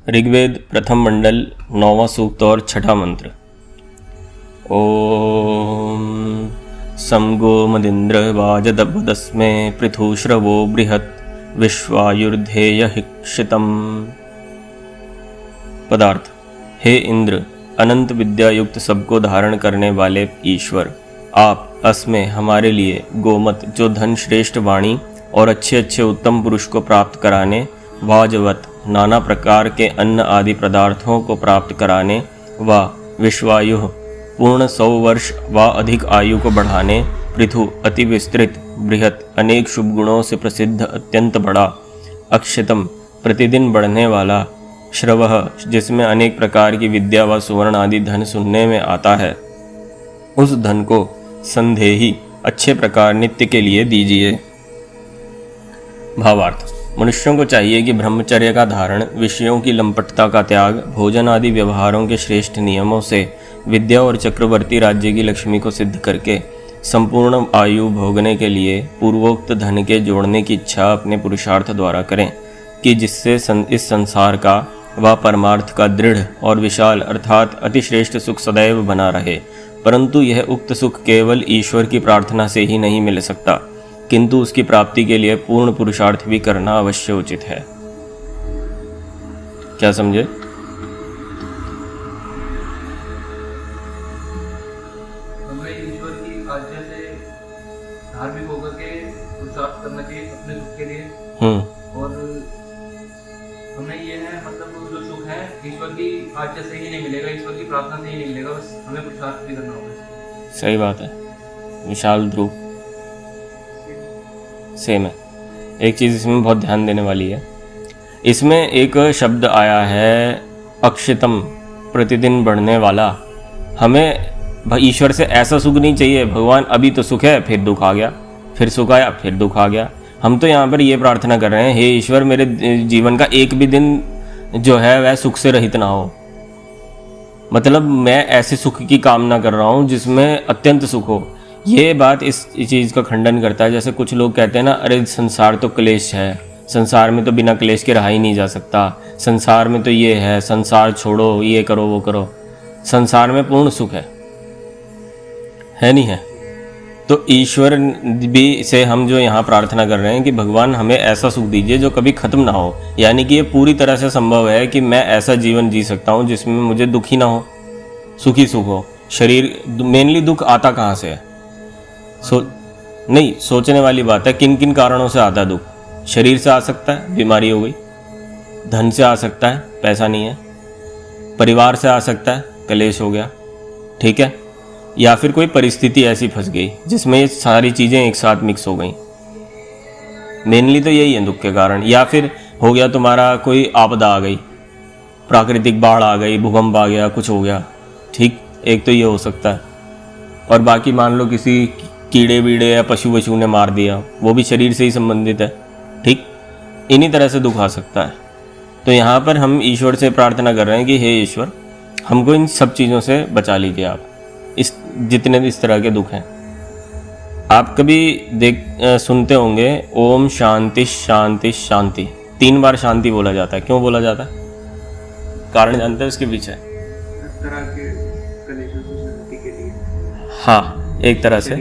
ऋग्वेद प्रथम मंडल 9वां सूक्त और छठा मंत्र। ओम समगो मदिंद्र वाजदब्दस्मे पृथुश्रवो बृहत् विश्वायुर्धेय हिक्षितम्। पदार्थ। हे इंद्र, अनंत विद्या युक्त सबको धारण करने वाले ईश्वर, आप अस्मे हमारे लिए गोमत, जो धन श्रेष्ठ वाणी और अच्छे अच्छे उत्तम पुरुष को प्राप्त कराने, वाजवत नाना प्रकार के अन्न आदि पदार्थों को प्राप्त कराने, व विश्वायु पूर्ण 100 वर्ष व अधिक आयु को बढ़ाने, पृथु अति विस्तृत, बृहत अनेक शुभ गुणों से प्रसिद्ध अत्यंत बड़ा, अक्षितम प्रतिदिन बढ़ने वाला, श्रवः जिसमें अनेक प्रकार की विद्या व सुवर्ण आदि धन सुनने में आता है, उस धन को संदेही अच्छे प्रकार नित्य के लिए दीजिए। भावार्थ। मनुष्यों को चाहिए कि ब्रह्मचर्य का धारण, विषयों की लंपटता का त्याग, भोजन आदि व्यवहारों के श्रेष्ठ नियमों से विद्या और चक्रवर्ती राज्य की लक्ष्मी को सिद्ध करके संपूर्ण आयु भोगने के लिए पूर्वोक्त धन के जोड़ने की इच्छा अपने पुरुषार्थ द्वारा करें, कि जिससे इस संसार का व परमार्थ का दृढ़ और विशाल अर्थात अतिश्रेष्ठ सुख सदैव बना रहे। परंतु यह उक्त सुख केवल ईश्वर की प्रार्थना से ही नहीं मिल सकता, किंतु उसकी प्राप्ति के लिए पूर्ण पुरुषार्थ भी करना अवश्य उचित है। क्या समझे? हमें ईश्वर की आज्ञा से धार्मिक होकर के पुरुषार्थ करना चाहिए अपने सुख के लिए। और हमें ये है, मतलब जो सुख है ईश्वर की आज्ञा से ही नहीं मिलेगा, ईश्वर की प्रार्थना से ही नहीं मिलेगा, बस हमें पुरुषार्थ भी करना होगा। सही बात है। विशाल ध्रुव सेम है। एक चीज़ इसमें बहुत ध्यान देने वाली है, इसमें एक शब्द आया है अक्षितम, प्रतिदिन बढ़ने वाला। हमें ईश्वर से ऐसा सुख नहीं चाहिए, भगवान अभी तो सुख है फिर दुख आ गया, फिर सुख आया फिर दुख आ गया। हम तो यहाँ पर ये प्रार्थना कर रहे हैं, हे ईश्वर मेरे जीवन का एक भी दिन जो है वह सुख से रहित ना हो। मतलब मैं ऐसे सुख की कामना कर रहा हूँ जिसमें अत्यंत सुख हो। ये बात इस चीज़ का खंडन करता है। जैसे कुछ लोग कहते हैं ना, अरे संसार तो क्लेश है, संसार में तो बिना क्लेश के रहा ही नहीं जा सकता, संसार में तो ये है, संसार छोड़ो, ये करो वो करो। संसार में पूर्ण सुख है नहीं है? तो ईश्वर भी से हम जो यहाँ प्रार्थना कर रहे हैं कि भगवान हमें ऐसा सुख दीजिए जो कभी ख़त्म ना हो। यानी कि ये पूरी तरह से संभव है कि मैं ऐसा जीवन जी सकता हूँ जिसमें मुझे दुख ही ना हो, सुखी सुख हो। शरीर मेनली दुख आता कहाँ से है? नहीं, सोचने वाली बात है। किन किन कारणों से आता है दुख? शरीर से आ सकता है, बीमारी हो गई, धन से आ सकता है, पैसा नहीं है, परिवार से आ सकता है, कलेश हो गया, ठीक है, या फिर कोई परिस्थिति ऐसी फंस गई जिसमें ये सारी चीज़ें एक साथ मिक्स हो गई। मेनली तो यही है दुख के कारण। या फिर हो गया तुम्हारा कोई आपदा आ गई, प्राकृतिक बाढ़ आ गई, भूकंप आ गया, कुछ हो गया, ठीक, एक तो ये हो सकता है। और बाकी मान लो किसी कीड़े वीड़े या पशु वशु ने मार दिया, वो भी शरीर से ही संबंधित है, ठीक। इन्हीं तरह से दुख आ सकता है। तो यहाँ पर हम ईश्वर से प्रार्थना कर रहे हैं कि हे ईश्वर, हमको इन सब चीज़ों से बचा लीजिए आप, इस जितने भी इस तरह के दुख हैं। आप कभी सुनते होंगे ओम शांति शांति शांति, 3 बार शांति बोला जाता है। क्यों बोला जाता है? कारण जानते हैं उसके पीछे? हाँ, एक तरह से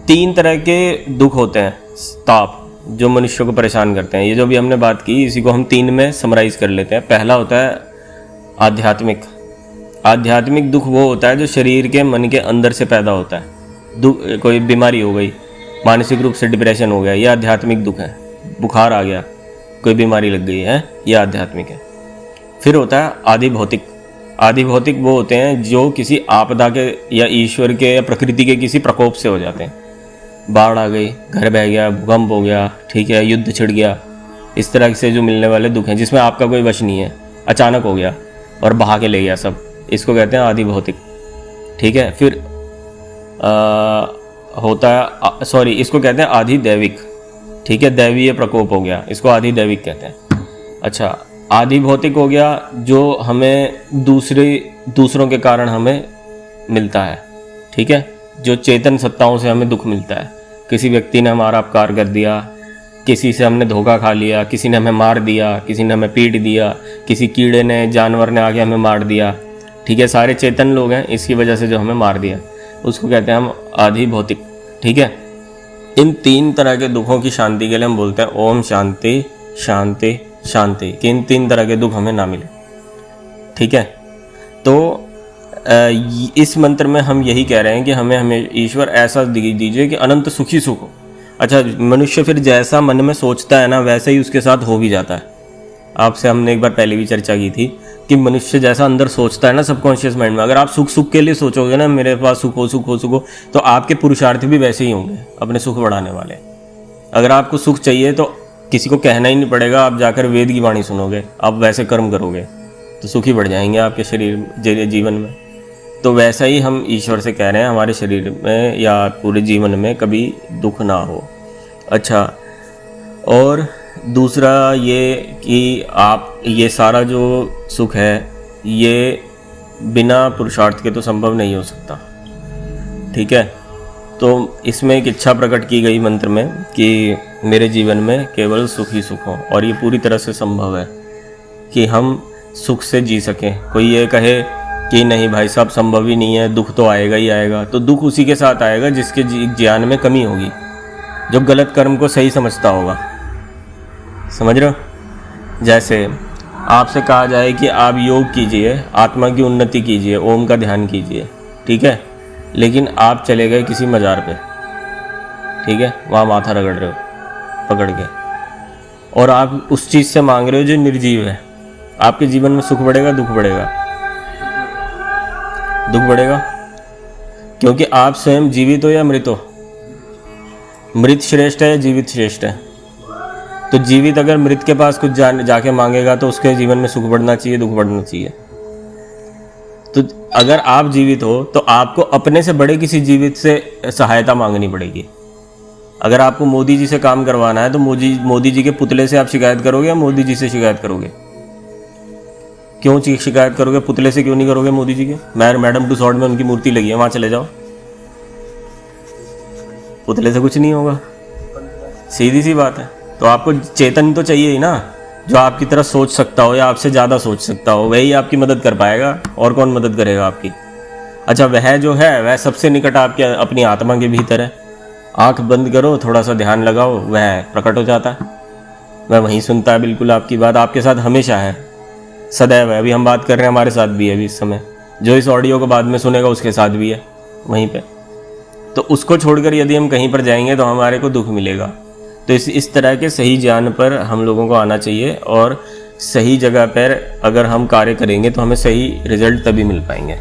3 तरह के दुख होते हैं, ताप, जो मनुष्य को परेशान करते हैं। ये जो भी हमने बात की, इसी को हम 3 में समराइज कर लेते हैं। पहला होता है आध्यात्मिक। आध्यात्मिक दुख वो होता है जो शरीर के, मन के अंदर से पैदा होता है। दुख, कोई बीमारी हो गई, मानसिक रूप से डिप्रेशन हो गया, ये आध्यात्मिक दुख है। बुखार आ गया, कोई बीमारी लग गई है, ये आध्यात्मिक है। फिर होता है आदि भौतिक। आदि भौतिक वो होते हैं जो किसी आपदा के या ईश्वर के या प्रकृति के किसी प्रकोप से हो जाते हैं। बाढ़ आ गई, घर बह गया, भूकंप हो गया, ठीक है, युद्ध छिड़ गया, इस तरह से जो मिलने वाले दुख हैं जिसमें आपका कोई वश नहीं है, अचानक हो गया और बहा के ले गया सब, इसको कहते हैं आदि भौतिक, ठीक है। फिर होता है इसको कहते हैं आदि दैविक, ठीक है, दैवीय प्रकोप हो गया, इसको आदि दैविक कहते हैं। अच्छा, आदि भौतिक हो गया जो हमें दूसरों के कारण हमें मिलता है, ठीक है, जो चेतन सत्ताओं से हमें दुख मिलता है। किसी व्यक्ति ने हमारा अपकार कर दिया, किसी से हमने धोखा खा लिया, किसी ने हमें मार दिया, किसी ने हमें पीट दिया, किसी कीड़े ने, जानवर ने आके हमें मार दिया, ठीक है, सारे चेतन लोग हैं इसकी वजह से जो हमें मार दिया, उसको कहते हैं हम आधि भौतिक, ठीक है। इन 3 तरह के दुखों की शांति के लिए हम बोलते हैं ओम शांति शांति शांति, कि इन 3 तरह के दुख हमें ना मिले, ठीक है। तो इस मंत्र में हम यही कह रहे हैं कि हमें ईश्वर ऐसा दीजिए कि अनंत सुखी सुख हो। अच्छा, मनुष्य फिर जैसा मन में सोचता है ना वैसे ही उसके साथ हो भी जाता है। आपसे हमने एक बार पहले भी चर्चा की थी कि मनुष्य जैसा अंदर सोचता है ना सबकॉन्शियस माइंड में, अगर आप सुख सुख के लिए सोचोगे ना, मेरे पास सुख हो सुख हो सुख हो, तो आपके पुरुषार्थ भी वैसे ही होंगे अपने सुख बढ़ाने वाले। अगर आपको सुख चाहिए तो किसी को कहना ही नहीं पड़ेगा, आप जाकर वेद की वाणी सुनोगे, आप वैसे कर्म करोगे तो सुखी बढ़ जाएंगे आपके शरीर जीवन में। तो वैसा ही हम ईश्वर से कह रहे हैं हमारे शरीर में या पूरे जीवन में कभी दुख ना हो। अच्छा, और दूसरा ये कि आप ये सारा जो सुख है ये बिना पुरुषार्थ के तो संभव नहीं हो सकता, ठीक है। तो इसमें एक इच्छा प्रकट की गई मंत्र में कि मेरे जीवन में केवल सुख ही सुख हो, और ये पूरी तरह से संभव है कि हम सुख से जी सकें। कोई ये कहे कि नहीं भाई साहब संभव ही नहीं है, दुख तो आएगा ही आएगा, तो दुख उसी के साथ आएगा जिसके ज्ञान में कमी होगी, जो गलत कर्म को सही समझता होगा, समझ रहे हो। जैसे आपसे कहा जाए कि आप योग कीजिए, आत्मा की उन्नति कीजिए, ओम का ध्यान कीजिए, ठीक है, लेकिन आप चले गए किसी मज़ार पे, ठीक है, वहाँ माथा रगड़ रहे हो पकड़ के, और आप उस चीज़ से मांग रहे हो जो निर्जीव है, आपके जीवन में सुख बढ़ेगा दुख बढ़ेगा? दुख बढ़ेगा, क्योंकि आप स्वयं जीवित हो या मृत हो। मृत श्रेष्ठ है या जीवित श्रेष्ठ है? तो जीवित अगर मृत के पास कुछ जाके मांगेगा तो उसके जीवन में सुख बढ़ना चाहिए दुख बढ़ना चाहिए। तो अगर आप जीवित हो तो आपको अपने से बड़े किसी जीवित से सहायता मांगनी पड़ेगी। अगर आपको मोदी जी से काम करवाना है तो मोदी जी के पुतले से आप शिकायत करोगे या मोदी जी से शिकायत करोगे? क्यों शिकायत करोगे? पुतले से क्यों नहीं करोगे मोदी जी के? मैडम टुसॉड में उनकी मूर्ति लगी है, वहाँ चले जाओ, पुतले से कुछ नहीं होगा, सीधी सी बात है। तो आपको चेतन तो चाहिए ही ना, जो आपकी तरह सोच सकता हो या आपसे ज़्यादा सोच सकता हो, वही आपकी मदद कर पाएगा, और कौन मदद करेगा आपकी? अच्छा, वह जो है वह सबसे निकट आपके अपनी आत्मा के भीतर है। आंख बंद करो, थोड़ा सा ध्यान लगाओ, वह प्रकट हो जाता है, वह वहीं सुनता है बिल्कुल आपकी बात, आपके साथ हमेशा है, सदैव है। अभी हम बात कर रहे हैं, हमारे साथ भी है अभी इस समय, जो इस ऑडियो को बाद में सुनेगा उसके साथ भी है वहीं पे। तो उसको छोड़कर यदि हम कहीं पर जाएंगे तो हमारे को दुख मिलेगा। तो इस तरह के सही ज्ञान पर हम लोगों को आना चाहिए, और सही जगह पर अगर हम कार्य करेंगे तो हमें सही रिजल्ट तभी मिल पाएंगे,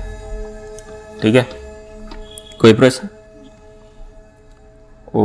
ठीक है। कोई प्रश्न? ओ